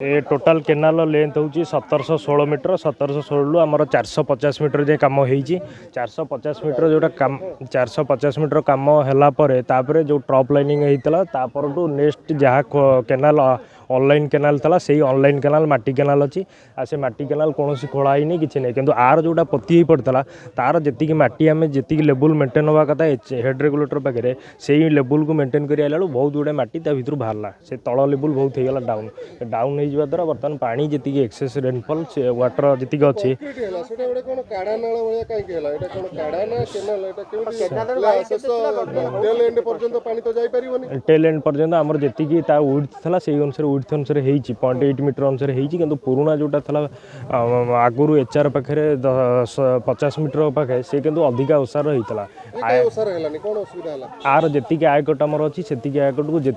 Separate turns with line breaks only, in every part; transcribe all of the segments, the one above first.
ए total canal length हूँ 1716 metre 1716 आमर 450 metre जाए कम हो 450 मीटर जोटा कम 450 मीटर कम है जो ट्रप लाइनिंग होता नेक्स्ट जहाँ केनाल ऑनलाइन केनाल था से ऑनलाइन केनाल माटी केनाल अच्छी आ से माटी केनाल कौन खोलाई किसी नहीं किंतु आर जोटा पोती ही पड़ता तार जी माटी आम जी लेवल मेंटेन हवा कथा हेड रेगुलेटर पाखे से लेवल को मेंटेन कर आला बहुत गुड़े माटी भर बाहर से तल लेवल बहुत होगा डाउन डाउन हो द्वारा बर्तमान पानी जी एक्सेस रेनफॉल से वाटर जी अच्छी टेल एंड पर्यंत आमर जी उड्थ था से अनुसार उड्थ अनुसार 0.8 मीटर अनुसार हो पुराणा जोटा था आगुरी एचआर पाखे 50 मीटर पाखे से अधिका ओसार होता आर जी आयकट आमर अच्छी से आयकट को जी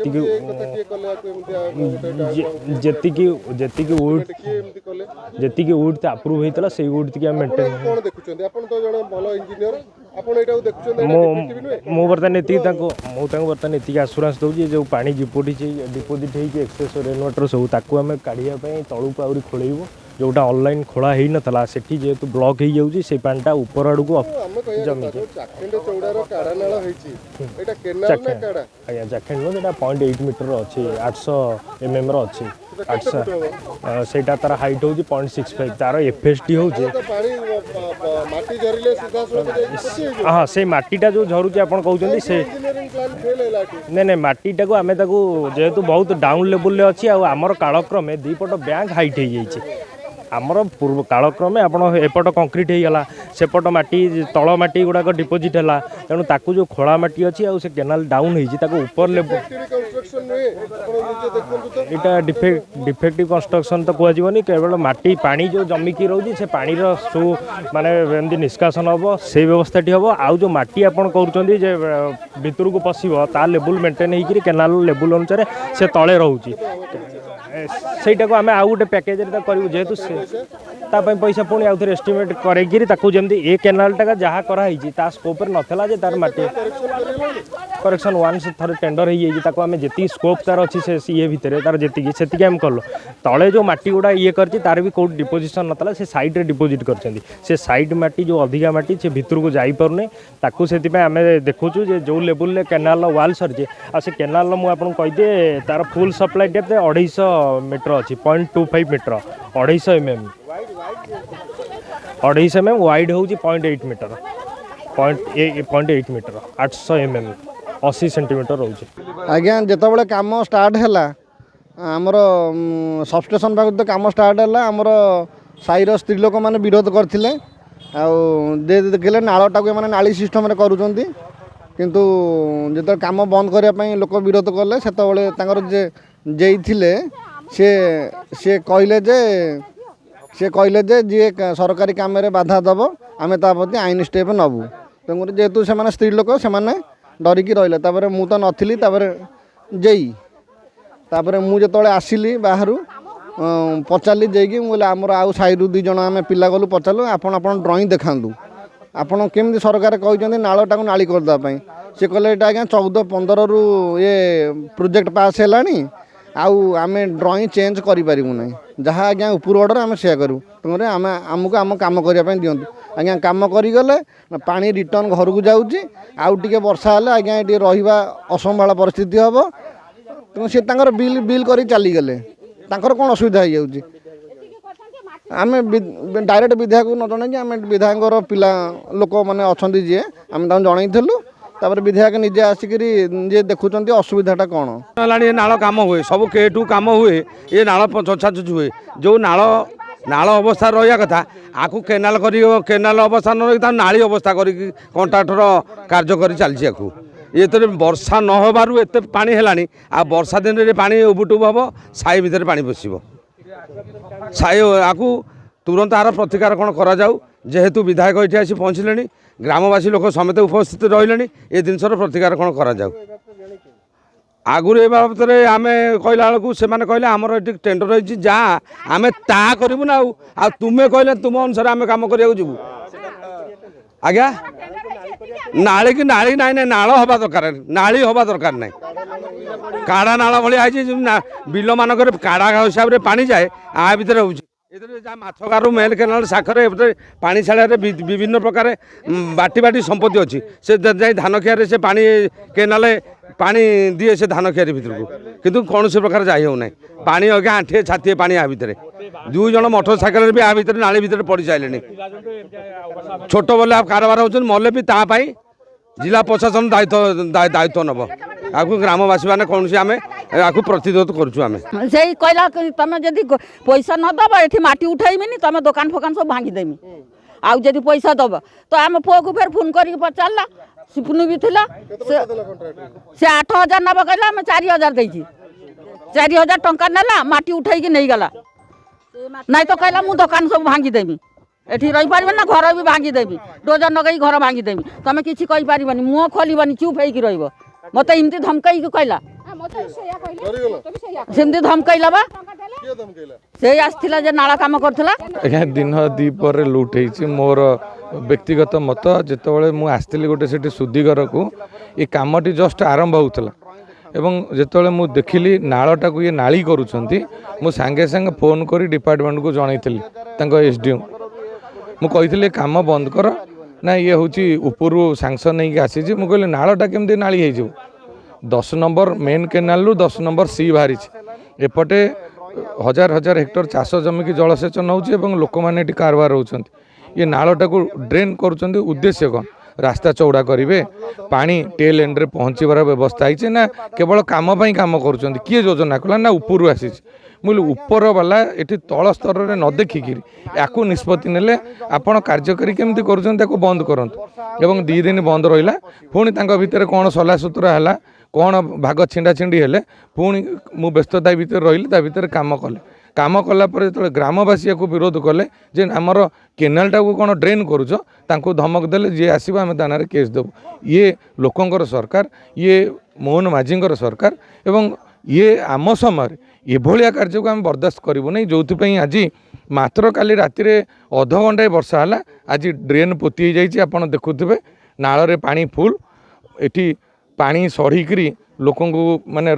उड्थ अप्रूव होता से उड्थ की मेंटेन बर्तमान बर्तमान ये आश्योरेंस दूसरी जो पा डिपोजिट एक्सेस रेन वाटर सब ताकू आम काढ़ापी तलू आहरी खोलू जोटा ऑनलाइन खोला ही नाला से जेहेतु ब्लॉक हो जाऊँगी से पानीटा ऊपर आड़ को जमी आज्ञा जाखेंड नो 0.8 मीटर अच्छी 800 mm अच्छी 800 से तार हाइट हूँ 0.65 तार एफएसटी हूँ हाँ से मटीटा जो झरुचे आप कहते से नहीं मटीटा को आम जेहेतु बहुत डाउन लेवल अच्छी आमर कालक्रमे दीपट बैंक हाइट हो जाए आमर पूर्व कालक्रमे आप एपट कंक्रीट होगा सेपट माटी तल माटी गुड़ाक डिपोजिट है तेणु ताकू जो खोला माटी अच्छी से केनाल डाउन होपर लेवल यहाँ डिफेक्टिव कंस्ट्रक्शन तो कहनी केवल माटी पानी जो जमिकी रोचे से पानी सु माने एमती निष्कासन हम से व्यवस्था हम आउ जो माटी आप भितर को पशो ता लेवल मेंटेन होकर केनाल लेवल अनुसार से तले रोचे सहीटा को आम आउ गोटे पैकेज करूँ जेहेतु से पैसा पुणी आउ थे एस्टिमेट करमती ए केनालटा जहाँ कराई स्कोप नाला तार माटी करेक्शन वन से थोड़े टेंडर हो आम जी स्कोप तार अच्छी से ये भितर तार जी से आम कलु तले जो माटी गुड़ा ये कर तार भी कौट डिपोजिशन नाला से साइड रे डिपोजिट कर साइड माटी जो अधिका माटी से भितर को जापे ताकू से आम देखुचु जो लेवल केनाल वाल सरी से केनाल मुझे कहीदे तार फुल सप्लाई डेप्थ 250 मीटर अच्छी 0.25 मीटर 250 mm 250 mm वाइड हूँ 0.8 मीटर 0.8 मीटर 800 mm 80 सेंटीमीटर रोचे
आज्ञा जिते कम स्टार्ट है आमर सबस्टेशन पाख तो कम स्टार्ट है आमर साईर स्त्री लोक मैंने विरोध करते देखिले नालटा को नाली सिस्टम किंतु जो कम बंद करने लोक विरोध कले से जे थे से कहले जे जी सरकारी काम में बाधा दब आम ताप्रति आईन स्टेप नबू तेणुकर जेहेतु से स्त्री लोक से डरिकी रही मु तो नी जेई मुझे आसिली बाहर पचारि जेकी मुझे आमर आउ साइरु दुई जन आम पिला गलु पचारू आपन ड्रॉइंग देखातु आपन केमती सरकार कहते नालटा को नाली करदेपाई सी कहले आज्ञा 14-15 रु ये प्रोजेक्ट पास है आम ड्रॉइंग चेंज करूँ जहाँ आज्ञा ऊपर ऑर्डर आम से करूँ तेणुकर आम आमको आम कम करने दिंतु आज्ञा कम करगले पानी रिटर्न घर को जाऊँगी आउ टे वर्षा हेल्ले आज्ञा ये रहा असंभाल परिस्थिति हम तेणु सी बिल बिल कर चलीगले कौन असुविधा हो जाऊँगी आम डायरेक्ट विधायक न जन आम विधायक पिला लोक मैंने अच्छा जी आम जनईलु विधायक निजे आसिक देखुं असुविधाटा कौन
है नाल कम हुए सब केटू कम हुए ये नाल चछाचुच हुए जो नाल अवस्था रहा कथा आकु केनाल केनाल अवस्था न रही नाली अवस्था कर कंट्राक्टर कार्य कर चलती आकु ये तो वर्षा नहबार एत पा है आ वर्षा दिन में पानी उबुटुब हम साई भितर पानी पशिब साई आकु तुरंत आर प्रतिकार कौन करा जाऊ जेहेतु विधायक ये आसी पहुँचले ग्रामवासी लोक समेत उपस्थित रही ये जिनसर प्रतिकार कौन करा जाऊ आगुरी ए बाबद आम कहला बेलू से कहले आमर ये टेंडर रही जहाँ आम ता करूँ ना तुम्हें कहले तुम अनुसार आम कम कर आज्ञा ନାଳି କି ନାଳି ନାଇଁ ନାଇଁ ନାଳ ହବା ଦରକାର ନାଳି ହବା ଦରକାର ନାହିଁ କାଡ଼ା ନାଳ ଭଳିଆ ହେଇଛି ବିଲ ମାନଙ୍କରେ କାଡ଼ା ହିସାବରେ ପାଣି ଯାଏ ଆ ଭିତରେ ହେଉଛି ଏଥିରେ ଯାହା ମାଛଗାରୁ ମେଲ୍ କେନାଲ ଶାଖରେ ଏପଟେ ପାଣି ଛାଡ଼ିବାରେ ବିଭିନ୍ନ ପ୍ରକାର ବାଟି ବାଟି ସମ୍ପତ୍ତି ଅଛି ସେ ଯାଇ ଧାନ ଖିଆରେ ସେ ପାଣି କେନାଲ ପାଣି ଦିଏ ସେ ଧାନ ଖିଆରି ଭିତରକୁ କିନ୍ତୁ କୌଣସି ପ୍ରକାର ଯାଇ ହେଉନାହିଁ ପାଣି ଆଜ୍ଞା ଆଣ୍ଠିଏ ଛାତିଏ ପାଣି ଆ ଭିତରେ 2 ଜଣ ମୋଟର ସାଇକେଲରେ ବି ଆ ଭିତରେ ନାଳି ଭିତରେ ପଡ଼ି ସାରିଲେଣି ଛୋଟ ବୋଲେ କାରବାର ହେଉଛନ୍ତି ମଲେ ବି ତା ପାଇଁ ଜିଲ୍ଲା ପ୍ରଶାସନ ଦାୟିତ୍ୱ ନେବ ଆକୁ ଗ୍ରାମବାସୀ ମାନେ କୌଣସି ଆମେ ଆକୁ ପ୍ରତିରୋଧ କରୁଛୁ ଆମେ
ସେଇ କହିଲା ତମେ ଯଦି ପଇସା ନ ଦେବ ଏଠି ମାଟି ଉଠାଇବିନି ତମେ ଦୋକାନ ଫୋକାନ ସବୁ ଭାଙ୍ଗିଦେମି ଆଉ ଯଦି ପଇସା ଦେବ ତ ଆମ ପୁଅକୁ ଫେର ଫୋନ୍ କରିକି ପଚାରିଲା ସିପୁନୁ ବି ଥିଲା ସେ 8,000 ନେବ କହିଲା ଆମେ 4,000 ଦେଇଛି 4,000 ଟଙ୍କା ନେଲା ମାଟି ଉଠେଇକି ନେଇଗଲା ନାଇଁ ତ କହିଲା ମୁଁ ଦୋକାନ ସବୁ ଭାଙ୍ଗିଦେମି ଏଠି ରହିପାରିବନି ନା ଘର ବି ଭାଙ୍ଗିଦେବି ଡୋଜର ଲଗେଇ ଘର ଭାଙ୍ଗିଦେବି ତମେ କିଛି କହିପାରିବନି ମୁହଁ ଖୋଲିବନି ଚୁପ୍ ହେଇକି ରହିବ ମତେ ଏମିତି ଧମକେଇକି କହିଲା ସେମିତି ଧମକେଇଲା ବା ସେଇ ଆସିଥିଲା ଯେ ନାଳ କାମ କରୁଥିଲା
ଆଜ୍ଞା ଦିନ ଦ୍ୱିପହରେ ଲୁଟ୍ ହେଇଛି ମୋର ବ୍ୟକ୍ତିଗତ ମତ ଯେତେବେଳେ ମୁଁ ଆସିଥିଲି ଗୋଟେ ସେଠି ସୁଧିଘରକୁ ଏ କାମଟି ଜଷ୍ଟ ଆରମ୍ଭ ହେଉଥିଲା ଏବଂ ଯେତେବେଳେ ମୁଁ ଦେଖିଲି ନାଳଟାକୁ ଇଏ ନାଳି କରୁଛନ୍ତି ମୁଁ ସାଙ୍ଗେ ସାଙ୍ଗେ ଫୋନ୍ କରି ଡିପାର୍ଟମେଣ୍ଟକୁ ଜଣାଇଥିଲି ତାଙ୍କ SDO ମୁଁ କହିଥିଲି କାମ ବନ୍ଦ କର ନା ଇଏ ହେଉଛି ଉପରୁ ସାଂସନ୍ ନେଇକି ଆସିଛି ମୁଁ କହିଲି ନାଳଟା କେମିତି ନାଳି ହେଇଯିବ 10 ନମ୍ବର ମେନ୍ କେନାଲରୁ 10 ନମ୍ବର ସି ବାହାରିଛି ଏପଟେ ହଜାର ହଜାର ହେକ୍ଟର ଚାଷ ଜମିକି ଜଳସେଚନ ହେଉଛି ଏବଂ ଲୋକମାନେ ଏଠି କାରବାର ହେଉଛନ୍ତି ଇଏ ନାଳଟାକୁ ଡ୍ରେନ୍ କରୁଛନ୍ତି ଉଦ୍ଦେଶ୍ୟ କ'ଣ ରାସ୍ତା ଚଉଡ଼ା କରିବେ ପାଣି ଟେଲ୍ ଏଣ୍ଡରେ ପହଞ୍ଚିବାର ବ୍ୟବସ୍ଥା ହେଇଛି ନା କେବଳ କାମ ପାଇଁ କାମ କରୁଛନ୍ତି କିଏ ଯୋଜନା କଲା ନା ଉପରୁ ଆସିଛି ମୁଁ କହିଲି ଉପର ବାଲା ଏଠି ତଳ ସ୍ତରରେ ନ ଦେଖିକିରି ୟାକୁ ନିଷ୍ପତ୍ତି ନେଲେ ଆପଣ କାର୍ଯ୍ୟକାରୀ କେମିତି କରୁଛନ୍ତି ତାକୁ ବନ୍ଦ କରନ୍ତୁ ଏବଂ 2 ଦିନ ବନ୍ଦ ରହିଲା ପୁଣି ତାଙ୍କ ଭିତରେ କ'ଣ ସଲାସୁତୁରା ହେଲା କ'ଣ ଭାଗ ଛିଣ୍ଡା ଛିଣ୍ଡି ହେଲେ ପୁଣି ମୁଁ ବ୍ୟସ୍ତତା ଭିତରେ ରହିଲି ତା ଭିତରେ କାମ କଲା ପରେ ଯେତେବେଳେ ଗ୍ରାମବାସୀ ୟାକୁ ବିରୋଧ କଲେ ଯେ ଆମର କେନାଲଟାକୁ କ'ଣ ଡ୍ରେନ୍ କରୁଛ ତାଙ୍କୁ ଧମକ ଦେଲେ ଯିଏ ଆସିବ ଆମେ ତା ନାଁରେ କେସ୍ ଦେବୁ ଇଏ ଲୋକଙ୍କର ସରକାର ଇଏ ମୋହନ ମାଝୀଙ୍କର ସରକାର ଏବଂ ଇଏ ଆମ ସମୟରେ ଏଭଳିଆ କାର୍ଯ୍ୟକୁ ଆମେ ବରଦାସ୍ତ କରିବୁ ନାହିଁ ଯେଉଁଥିପାଇଁ ଆଜି ମାତ୍ର କାଲି ରାତିରେ ଅଧଘଣ୍ଟାଏ ବର୍ଷା ହେଲା ଆଜି ଡ୍ରେନ୍ ପୋତି ହେଇଯାଇଛି ଆପଣ ଦେଖୁଥିବେ ନାଳରେ ପାଣି ଫୁଲ୍ ଏଠି ପାଣି ସଢ଼ିକିରି ଲୋକଙ୍କୁ ମାନେ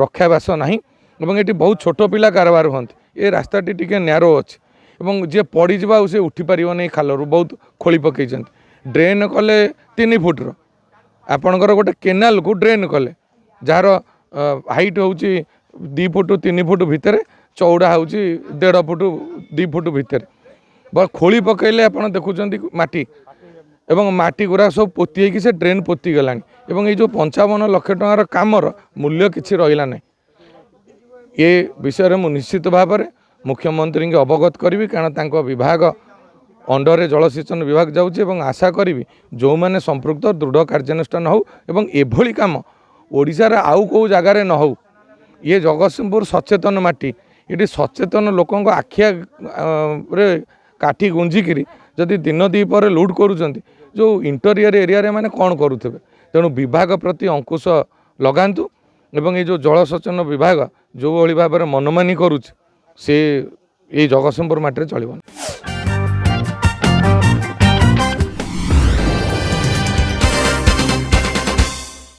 ରକ୍ଷାବାସ ନାହିଁ ଏବଂ ଏଠି ବହୁତ ଛୋଟ ପିଲା କାରବାର ହୁଅନ୍ତି ଏ ରାସ୍ତାଟି ଟିକେ ନ୍ୟାରୋ ଅଛି ଏବଂ ଯିଏ ପଡ଼ିଯିବ ଆଉ ସେ ଉଠିପାରିବ ନାହିଁ ଖାଲରୁ ବହୁତ ଖୋଳି ପକାଇଛନ୍ତି ଡ୍ରେନ୍ କଲେ 3 ଫୁଟର ଆପଣଙ୍କର ଗୋଟେ କେନାଲକୁ ଡ୍ରେନ୍ କଲେ ଯାହାର ହାଇଟ୍ ହେଉଛି 2 ଫୁଟ 3 ଫୁଟ ଭିତରେ ଚଉଡ଼ା ହେଉଛି 1.5 ଫୁଟ 2 ଫୁଟ ଭିତରେ ଖୋଳି ପକାଇଲେ ଆପଣ ଦେଖୁଛନ୍ତି ମାଟି ଏବଂ ମାଟି ଗୁଡ଼ା ସବୁ ପୋତି ହେଇକି ସେ ଡ୍ରେନ୍ ପୋତି ଗଲାଣି ଏବଂ ଏଇ ଯେଉଁ 55 ଲକ୍ଷ ଟଙ୍କାର କାମର ମୂଲ୍ୟ କିଛି ରହିଲା ନାହିଁ ଏ ବିଷୟରେ ମୁଁ ନିଶ୍ଚିତ ଭାବରେ ମୁଖ୍ୟମନ୍ତ୍ରୀଙ୍କୁ ଅବଗତ କରିବି କାରଣ ତାଙ୍କ ବିଭାଗ ଅଣ୍ଡରରେ ଜଳସେଚନ ବିଭାଗ ଯାଉଛି ଏବଂ ଆଶା କରିବି ଯେଉଁମାନେ ସମ୍ପୃକ୍ତ ଦୃଢ଼ କାର୍ଯ୍ୟାନୁଷ୍ଠାନ ହେଉ ଏବଂ ଏଭଳି କାମ ଓଡ଼ିଶାର ଆଉ କେଉଁ ଜାଗାରେ ନ ହେଉ ଇଏ ଜଗତସିଂହପୁର ସଚେତନ ମାଟି ଏଠି ସଚେତନ ଲୋକଙ୍କ ଆଖିରେ କାଠି ଗୁଞ୍ଜିକିରି ଯଦି ଦିନ ଦ୍ୱିପହରେ ଲୁଟ୍ କରୁଛନ୍ତି ଯେଉଁ ଇଣ୍ଟରିୟର ଏରିଆରେ ମାନେ କ'ଣ କରୁଥିବେ ତେଣୁ ବିଭାଗ ପ୍ରତି ଅଙ୍କୁଶ ଲଗାନ୍ତୁ ଏବଂ ଏ ଯେଉଁ ଜଳସେଚନ ବିଭାଗ ଯେଉଁଭଳି ଭାବରେ ମନମାନି କରୁଛି ସେ ଏଇ ଜଗତସିଂହପୁର ମାଟିରେ ଚଳିବନି।